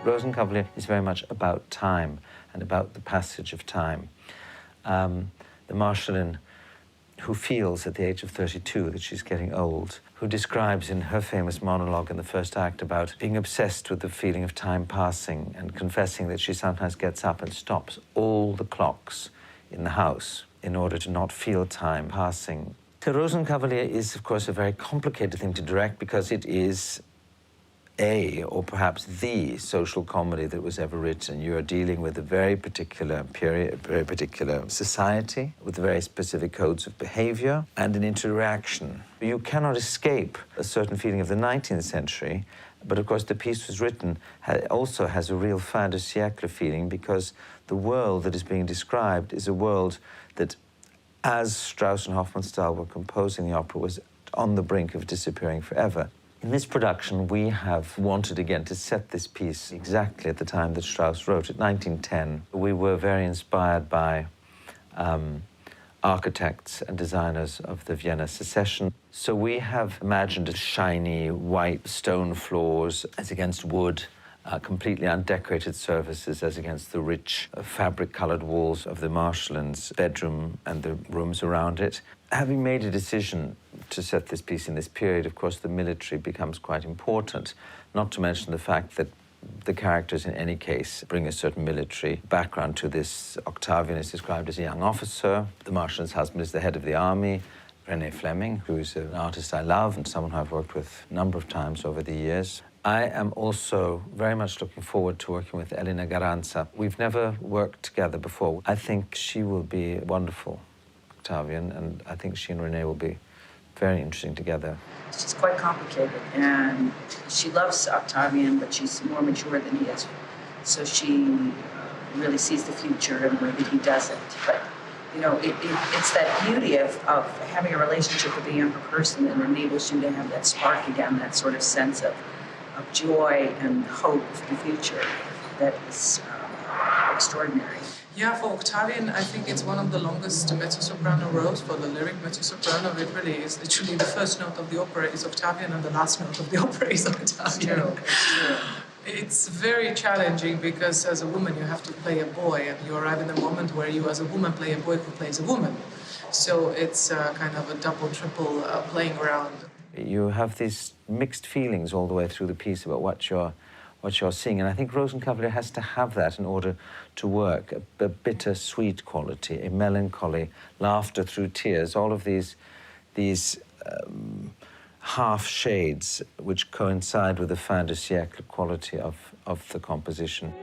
Rosenkavalier is very much about time and about the passage of time. The Marschallin, who feels at the age of 32 that she's getting old, who describes in her famous monologue in the first act about being obsessed with the feeling of time passing and confessing that she sometimes gets up and stops all the clocks in the house in order to not feel time passing. The Rosenkavalier is, of course, a very complicated thing to direct because it is or perhaps the social comedy that was ever written. You're dealing with a very particular period, a very particular society, with very specific codes of behavior and an interaction. You cannot escape a certain feeling of the 19th century, but of course the piece was written also has a real fin de siècle feeling because the world that is being described is a world that, as Strauss and Hofmannsthal were composing the opera, was on the brink of disappearing forever. In this production, we have wanted again to set this piece exactly at the time that Strauss wrote it, 1910. We were very inspired by architects and designers of the Vienna Secession. So we have imagined shiny white stone floors as against wood, completely undecorated surfaces as against the rich fabric-colored walls of the Marschallin's bedroom and the rooms around it. Having made a decision to set this piece in this period, of course, the military becomes quite important, not to mention the fact that the characters, in any case, bring a certain military background to this. Octavian is described as a young officer. The Marschallin's husband is the head of the army. Renée Fleming, who is an artist I love and someone who I've worked with a number of times over the years. I am also very much looking forward to working with Elina Garanca. We've never worked together before. I think she will be wonderful, Octavian, and I think she and Renée will be very interesting together. She's quite complicated, and she loves Octavian, but she's more mature than he is. So she really sees the future in a way that he doesn't. But, you know, it's that beauty of having a relationship with a younger person that enables you to have that spark again, that sort of sense of joy and hope for the future that is extraordinary. Yeah, for Octavian, I think it's one of the longest mezzo-soprano roles for the lyric mezzo-soprano. It really is literally the first note of the opera is Octavian and the last note of the opera is Octavian. It's true. It's very challenging because as a woman you have to play a boy and you arrive in a moment where you as a woman play a boy who plays a woman. So it's kind of a double, triple playing around. You have these mixed feelings all the way through the piece about what you're seeing, and I think Rosenkavalier has to have that in order to work. A bitter-sweet quality, a melancholy, laughter through tears, all of these half shades which coincide with the fin de siècle quality of the composition.